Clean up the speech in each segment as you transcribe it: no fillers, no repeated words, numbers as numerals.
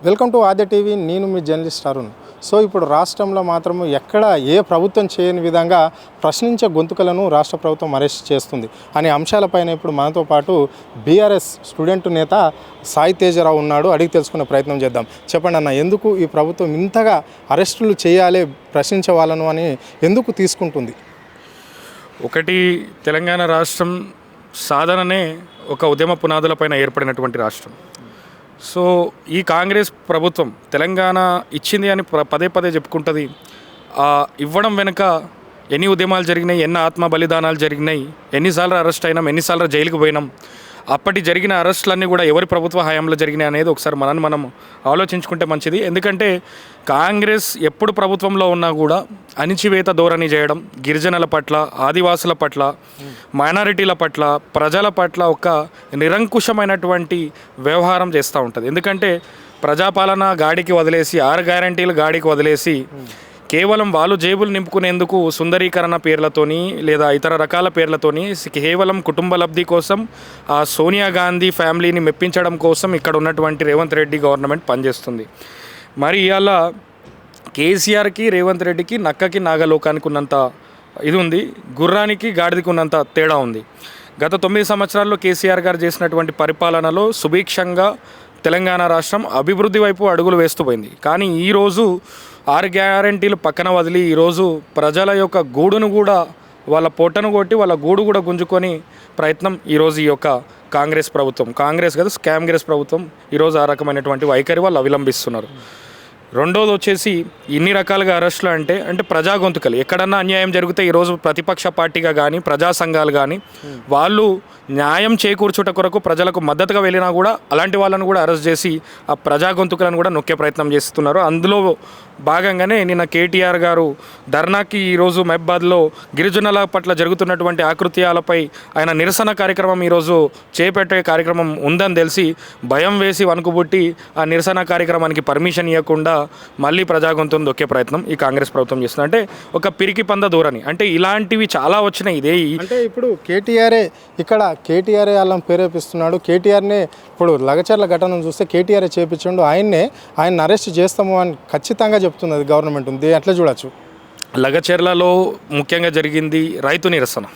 Welcome to Aadya TV. నేను మీ journalist Arun. So ఇప్పుడు రాష్ట్రంలో మాత్రము ఎక్కడ ఏ ప్రభుత్వం చేయని విధంగా ప్రశ్నించే గొంతుకలను రాష్ట్ర ప్రభుత్వం అరెస్ట్ చేస్తుంది అనే అంశాలపైన ఇప్పుడు మనతో పాటు బీఆర్ఎస్ స్టూడెంట్ నేత సాయి తేజరావు ఉన్నాడు. అడిగి తెలుసుకునే ప్రయత్నం చేద్దాం. చెప్పండి అన్న, ఎందుకు ఈ ప్రభుత్వం ఇంతగా అరెస్టులు చేయాలి, ప్రశ్నించే వాళ్ళను అని ఎందుకు తీసుకుంటుంది? ఒకటి, తెలంగాణ రాష్ట్రం సాధననే ఒక ఉద్యమ పునాదులపైన ఏర్పడినటువంటి రాష్ట్రం. సో ఈ కాంగ్రెస్ ప్రభుత్వం తెలంగాణ ఇచ్చింది అని పదే పదే చెప్పుకుంటుంది. ఇవ్వడం వెనుక ఎన్ని ఉద్యమాలు జరిగినాయి, ఎన్ని ఆత్మ బలిదానాలు జరిగినాయి, ఎన్నిసార్లు అరెస్ట్ అయినాం, ఎన్నిసార్లు జైలుకు పోయినాం, అప్పటి జరిగిన అరెస్టులన్నీ కూడా ఎవరి ప్రభుత్వ హయాంలో జరిగినాయి అనేది ఒకసారి మనం ఆలోచించుకుంటే మంచిది. ఎందుకంటే కాంగ్రెస్ ఎప్పుడు ప్రభుత్వంలో ఉన్నా కూడా అణిచివేత ధోరణి చేయడం, గిరిజనుల పట్ల, ఆదివాసుల పట్ల, మైనారిటీల పట్ల, ప్రజల పట్ల ఒక నిరంకుశమైనటువంటి వ్యవహారం చేస్తూ ఉంటుంది. ఎందుకంటే ప్రజాపాలన గాడికి వదిలేసి, 6 గ్యారంటీలు గాడికి వదిలేసి కేవలం వాళ్ళు జేబులు నింపుకునేందుకు సుందరీకరణ పేర్లతోని లేదా ఇతర రకాల పేర్లతోని కేవలం కుటుంబ లబ్ధి కోసం ఆ సోనియా గాంధీ ఫ్యామిలీని మెప్పించడం కోసం ఇక్కడ ఉన్నటువంటి రేవంత్ రెడ్డి గవర్నమెంట్ పనిచేస్తుంది. మరి ఇవాళ కేసీఆర్కి రేవంత్ రెడ్డికి నక్కకి నాగలోకానికి ఉన్నంత ఇది ఉంది, గుర్రానికి గాడిదకి ఉన్నంత తేడా ఉంది. గత 9 సంవత్సరాల్లో కేసీఆర్ గారు చేసినటువంటి పరిపాలనలో సుభిక్షంగా తెలంగాణ రాష్ట్రం అభివృద్ధి వైపు అడుగులు వేస్తూ పోయింది. కానీ ఈరోజు 6 గ్యారంటీలు పక్కన వదిలి ఈరోజు ప్రజల యొక్క గూడును కూడా, వాళ్ళ పొట్టను కొట్టి వాళ్ళ గూడు కూడా గుంజుకొని ప్రయత్నం ఈరోజు ఈ యొక్క కాంగ్రెస్ ప్రభుత్వం, కాంగ్రెస్ కదా స్కామ్గ్రెస్ ప్రభుత్వం ఈరోజు ఆ రకమైనటువంటి వైఖరి వాళ్ళు అవలంబిస్తున్నారు. రెండోది వచ్చేసి ఇన్ని రకాలుగా అరెస్టులు అంటే ప్రజా గొంతుకలు ఎక్కడన్నా అన్యాయం జరిగితే ఈరోజు ప్రతిపక్ష పార్టీగా కానీ ప్రజా సంఘాలు కానీ వాళ్ళు న్యాయం చేకూర్చుట కొరకు ప్రజలకు మద్దతుగా వెళ్ళినా కూడా అలాంటి వాళ్ళను కూడా అరెస్ట్ చేసి ఆ ప్రజా గొంతుకలను కూడా నొక్కే ప్రయత్నం చేస్తున్నారు. అందులో భాగంగానే నిన్న కేటీఆర్ గారు ధర్నాకి ఈరోజు మహబాద్లో గిరిజనుల పట్ల జరుగుతున్నటువంటి ఆకృత్యాలపై ఆయన నిరసన కార్యక్రమం ఈరోజు చేపట్టే కార్యక్రమం ఉందని తెలిసి భయం వేసి వణుకుబుట్టి ఆ నిరసన కార్యక్రమానికి పర్మిషన్ ఇవ్వకుండా మళ్ళీ ప్రజాగొంతును దొక్కే ప్రయత్నం ఈ కాంగ్రెస్ ప్రభుత్వం చేస్తుంది. అంటే ఒక పిరికి పంద ధోరణి. అంటే ఇలాంటివి చాలా వచ్చినాయి. ఇదే అంటే ఇప్పుడు కేటీఆర్ఏ వాళ్ళని ప్రేరేపిస్తున్నాడు. కేటీఆర్నే ఇప్పుడు లగచర్ల ఘటనను చూస్తే కేటీఆర్ఏ చేపించండు, ఆయన అరెస్ట్ చేస్తాము అని ఖచ్చితంగా చెప్తున్నది గవర్నమెంట్ ఉంది. ఎట్లా చూడొచ్చు? లగచర్లలో ముఖ్యంగా జరిగింది రైతు నిరసన.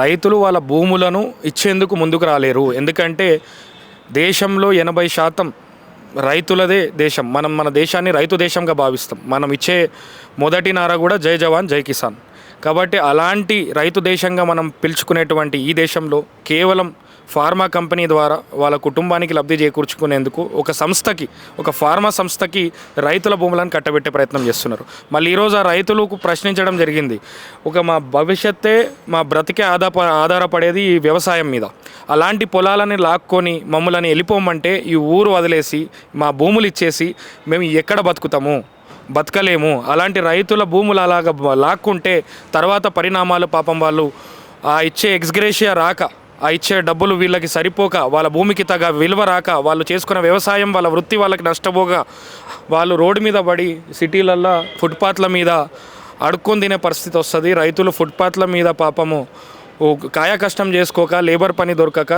రైతులు వాళ్ళ భూములను ఇచ్చేందుకు ముందుకు రాలేరు. ఎందుకంటే దేశంలో 80% రైతులదే దేశం. మన దేశాన్ని రైతు దేశంగా భావిస్తాం. మనం ఇచ్చే మొదటి నార కూడా జై జవాన్ జై కిసాన్. కాబట్టి అలాంటి రైతు దేశంగా మనం పిలుచుకునేటువంటి ఈ దేశంలో కేవలం ఫార్మా కంపెనీ ద్వారా వాళ్ళ కుటుంబానికి లబ్ధి చేకూర్చుకునేందుకు ఒక ఫార్మా సంస్థకి రైతుల భూములను కట్టబెట్టే ప్రయత్నం చేస్తున్నారు. మళ్ళీ ఈరోజు ఆ రైతులకు ప్రశ్నించడం జరిగింది. మా భవిష్యత్తే, మా బ్రతికే ఆధారపడేది ఈ వ్యవసాయం మీద. అలాంటి పొలాలని లాక్కొని మమ్మల్ని వెళ్ళిపోమంటే ఈ ఊరు వదిలేసి మా భూములు ఇచ్చేసి మేము ఎక్కడ బతకలేము. అలాంటి రైతుల భూములు అలాగ లాక్కుంటే తర్వాత పరిణామాలు పాపం వాళ్ళు ఆ ఇచ్చే ఎక్స్గ్రేషియా రాక, ఆ ఇచ్చే డబ్బులు వీళ్ళకి సరిపోక, వాళ్ళ భూమికి తగ్గ విలువ రాక, వాళ్ళు చేసుకున్న వ్యవసాయం వాళ్ళ వృత్తి వాళ్ళకి నష్టపోగా వాళ్ళు రోడ్డు మీద పడి సిటీలల్లో ఫుట్పాత్ల మీద అడుక్కొని తినే పరిస్థితి వస్తుంది. రైతులు ఫుట్పాత్ల మీద పాపము కాయ కష్టం చేసుకోక, లేబర్ పని దొరకక,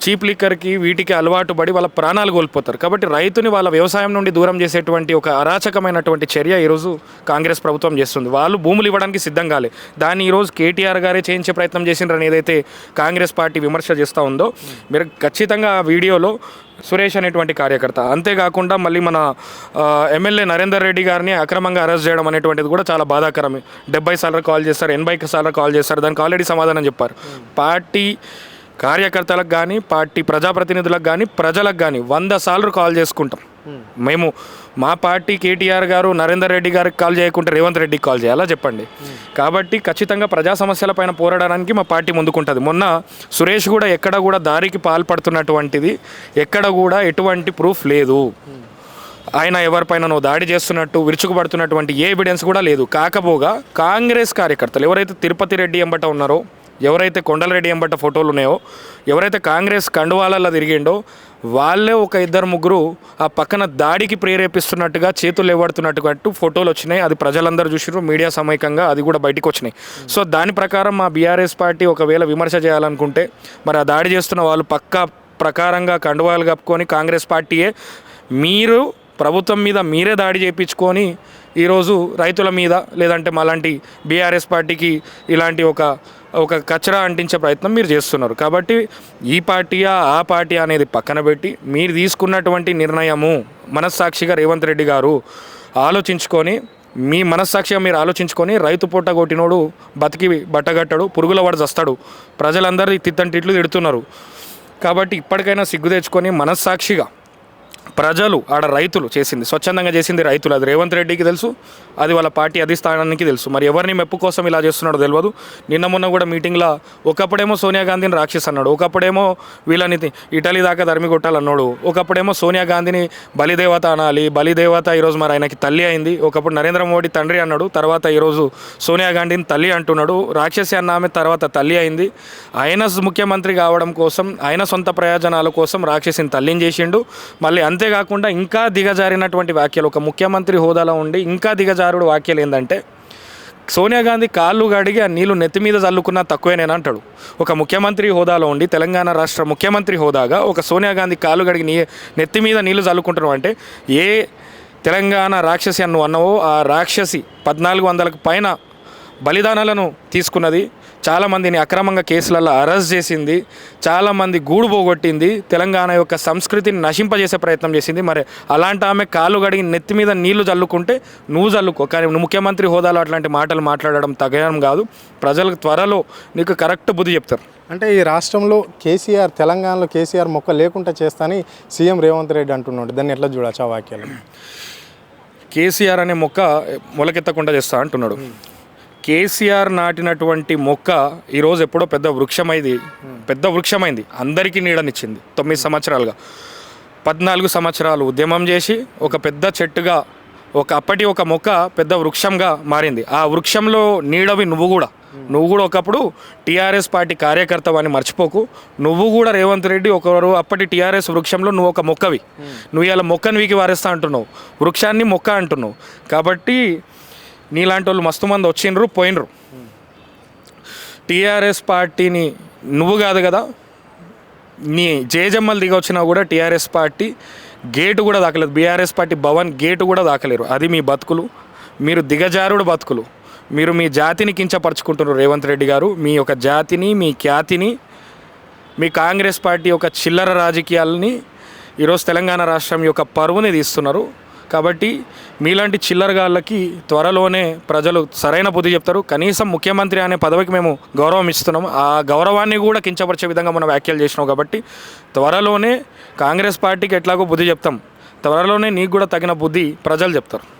చీప్ లిక్కర్కి వీటికి అలవాటు పడి వాళ్ళ ప్రాణాలు కోల్పోతారు. కాబట్టి రైతుని వాళ్ళ వ్యవసాయం నుండి దూరం చేసేటువంటి ఒక అరాచకమైనటువంటి చర్య ఈరోజు కాంగ్రెస్ ప్రభుత్వం చేస్తుంది. వాళ్ళు భూములు ఇవ్వడానికి సిద్ధం కాలే. దాన్ని ఈరోజు కేటీఆర్ గారే చేయించే ప్రయత్నం చేసిండ్రని ఏదైతే కాంగ్రెస్ పార్టీ విమర్శ చేస్తూ ఉందో, మీరు ఖచ్చితంగా ఆ వీడియోలో సురేష్ అనేటువంటి కార్యకర్త, అంతేకాకుండా మళ్ళీ మన ఎమ్మెల్యే నరేందర్ రెడ్డి గారిని అక్రమంగా అరెస్ట్ చేయడం అనేటువంటిది కూడా చాలా బాధాకరమే. 70 సార్లు కాల్ చేస్తారు, 80 సార్లు కాల్ చేస్తారు. దానికి ఆల్రెడీ సమాధానం చెప్పారు. పార్టీ కార్యకర్తలకు కానీ, పార్టీ ప్రజాప్రతినిధులకు కానీ, ప్రజలకు కానీ 100 సార్లు కాల్ చేసుకుంటాం. మేము మా పార్టీ కేటీఆర్ గారు నరేందర్ రెడ్డి గారికి కాల్ చేయకుంటే రేవంత్ రెడ్డికి కాల్ చేయాలా చెప్పండి? కాబట్టి ఖచ్చితంగా ప్రజా సమస్యలపైన పోరాడడానికి మా పార్టీ ముందుకుంటుంది. మొన్న సురేష్ కూడా ఎక్కడ కూడా దారికి పాల్పడుతున్నటువంటిది ఎక్కడ కూడా ఎటువంటి ప్రూఫ్ లేదు. ఆయన ఎవరిపైన దాడి చేస్తున్నట్టు, విరుచుకుపడుతున్నటువంటి ఏ ఎవిడెన్స్ కూడా లేదు. కాకపోగా కాంగ్రెస్ కార్యకర్తలు ఎవరైతే తిరుపతి రెడ్డి ఎంబట ఉన్నారో, ఎవరైతే కొండలరెడ్డి ఎంబట ఫోటోలు ఉన్నాయో, ఎవరైతే కాంగ్రెస్ కండువాలలో తిరిగిండో వాళ్ళే ఒక 2-3 ఆ పక్కన దాడికి ప్రేరేపిస్తున్నట్టుగా, చేతులు ఎవడుతున్నట్టుగా ఫోటోలు వచ్చినాయి. అది ప్రజలందరూ చూసినారు, మీడియా సమయకంగా అది కూడా బయటకు వచ్చినాయి. సో దాని ప్రకారం మా బీఆర్ఎస్ పార్టీ ఒకవేళ విమర్శ చేయాలనుకుంటే మరి ఆ దాడి చేస్తున్న వాళ్ళు ప్రకారంగా కండువాలు కప్పుకొని కాంగ్రెస్ పార్టీయే మీరు ప్రభుత్వం మీద మీరే దాడి చేయించుకొని ఈరోజు రైతుల మీద లేదంటే మాలాంటి బీఆర్ఎస్ పార్టీకి ఇలాంటి ఒక కచరా అంటించే ప్రయత్నం మీరు చేస్తున్నారు. కాబట్టి ఈ పార్టీయా ఆ పార్టీ అనేది పక్కన పెట్టి మీరు తీసుకున్నటువంటి నిర్ణయము మనస్సాక్షిగా రేవంత్ రెడ్డి గారు ఆలోచించుకొని మీ మనస్సాక్షిగా మీరు ఆలోచించుకొని రైతు పొట్ట కొట్టినోడు బతికి బట్టగట్టడు, పురుగుల వాడు చస్తాడు, ప్రజలందరూ తిట్టంటిట్లు తిడుతున్నారు. కాబట్టి ఇప్పటికైనా సిగ్గు తెచ్చుకొని మనస్సాక్షిగా ప్రజలు ఆడ రైతులు చేసింది స్వచ్ఛందంగా చేసింది రైతులు, అది రేవంత్ రెడ్డికి తెలుసు, అది వాళ్ళ పార్టీ అధిష్టానానికి తెలుసు. మరి ఎవరిని మెప్పు కోసం ఇలా చేస్తున్నాడో తెలియదు. నిన్న మొన్న కూడా మీటింగ్లో ఒకప్పుడేమో సోనియా గాంధీని రాక్షస్ అన్నాడు, ఒకప్పుడేమో వీళ్ళని ఇటలీ దాకా ధర్మి కొట్టాలన్నాడు, ఒకప్పుడేమో సోనియా గాంధీని బలిదేవత అనాలి, బలిదేవత ఈరోజు మరి ఆయనకి తల్లి అయింది. ఒకప్పుడు నరేంద్ర మోడీ తండ్రి అన్నాడు, తర్వాత ఈరోజు సోనియా గాంధీని తల్లి అంటున్నాడు. రాక్షసి అన్న ఆమె తర్వాత తల్లి అయింది. ఆయన ముఖ్యమంత్రి కావడం కోసం ఆయన సొంత ప్రయోజనాల కోసం రాక్షసిని తల్లిని చేసిండు. మళ్ళీ అంతేకాకుండా ఇంకా దిగజారినటువంటి వ్యాఖ్యలు, ఒక ముఖ్యమంత్రి హోదాలో ఉండి ఇంకా దిగజారుడు వ్యాఖ్యలు ఏంటంటే సోనియా గాంధీ కాళ్ళు గడిగి ఆ నీళ్లు నెత్తి మీద చల్లుకున్నా తక్కువేనేనా అంటాడు. ఒక ముఖ్యమంత్రి హోదాలో ఉండి తెలంగాణ రాష్ట్ర ముఖ్యమంత్రి హోదాగా ఒక సోనియా గాంధీ కాళ్ళు గడిగి నెత్తి మీద నీళ్లు చల్లుకుంటున్నావు అంటే ఏ తెలంగాణ రాక్షసి అన్ను అన్నవో ఆ రాక్షసి 1400కు పైన బలిదానాలను తీసుకున్నది, చాలామందిని అక్రమంగా కేసులలో అరెస్ట్ చేసింది, చాలామంది గూడు పోగొట్టింది, తెలంగాణ యొక్క సంస్కృతిని నశింపజేసే ప్రయత్నం చేసింది. మరి అలాంటి ఆమె కాళ్ళు గడిగి నెత్తి మీద నీళ్లు చల్లుకుంటే నువ్వు చల్లుకో, కానీ నువ్వు ముఖ్యమంత్రి హోదాలో అట్లాంటి మాటలు మాట్లాడడం తగడం కాదు. ప్రజలకు త్వరలో నీకు కరెక్ట్ బుద్ధి చెప్తారు. అంటే ఈ రాష్ట్రంలో కేసీఆర్, తెలంగాణలో కేసీఆర్ మొక్క లేకుండా చేస్తానని సీఎం రేవంత్ రెడ్డి అంటున్నాడు. దాన్ని ఎట్లా చూడొచ్చు ఆ వాక్యాలు? కేసీఆర్ అనే మొక్క మొలకెత్తకుండా చేస్తా అంటున్నాడు. కేసీఆర్ నాటినటువంటి మొక్క ఈరోజు ఎప్పుడో పెద్ద వృక్షమైంది, అందరికీ నీడనిచ్చింది. 9 సంవత్సరాలుగా 14 సంవత్సరాలు ఉద్యమం చేసి ఒక పెద్ద చెట్టుగా అప్పటి ఒక మొక్క పెద్ద వృక్షంగా మారింది. ఆ వృక్షంలో నీడవి నువ్వు కూడా ఒకప్పుడు టీఆర్ఎస్ పార్టీ కార్యకర్తవు అని మర్చిపోకు. నువ్వు కూడా రేవంత్ రెడ్డి ఒకరు అప్పటి టీఆర్ఎస్ వృక్షంలో నువ్వు ఒక మొక్కవి. నువ్వు ఇలా మొక్కను వీకి వారేస్తా అంటున్నావు, వృక్షాన్ని మొక్క అంటున్నావు. కాబట్టి నీలాంటి వాళ్ళు మస్తు మంది వచ్చిండ్రు పోయినరు. టీఆర్ఎస్ పార్టీని నువ్వు కాదు కదా, నీ జేజమ్మలు దిగి వచ్చినా కూడా టీఆర్ఎస్ పార్టీ గేటు కూడా దాకలేదు, బీఆర్ఎస్ పార్టీ భవన్ గేటు కూడా దాకలేరు. అది మీ బతుకులు, మీరు దిగజారుడు బతుకులు. మీరు మీ జాతిని కించపరుచుకుంటున్నారు రేవంత్ రెడ్డి గారు. మీ యొక్క జాతిని, మీ ఖ్యాతిని, మీ కాంగ్రెస్ పార్టీ యొక్క చిల్లర రాజకీయాలని ఈరోజు తెలంగాణ రాష్ట్రం యొక్క పరువుని తీస్తున్నారు. కాబట్టి మీలాంటి చిల్లరగాళ్ళకి త్వరలోనే ప్రజలు సరైన బుద్ధి చెప్తారు. కనీసం ముఖ్యమంత్రి అనే పదవికి మేము గౌరవం ఇస్తున్నాం, ఆ గౌరవాన్ని కూడా కించపరిచే విధంగా మనం వ్యాఖ్యలు చేసినాం. కాబట్టి త్వరలోనే కాంగ్రెస్ పార్టీకి ఎట్లాగో బుద్ధి చెప్తాం, త్వరలోనే నీకు కూడా తగిన బుద్ధి ప్రజలు చెప్తారు.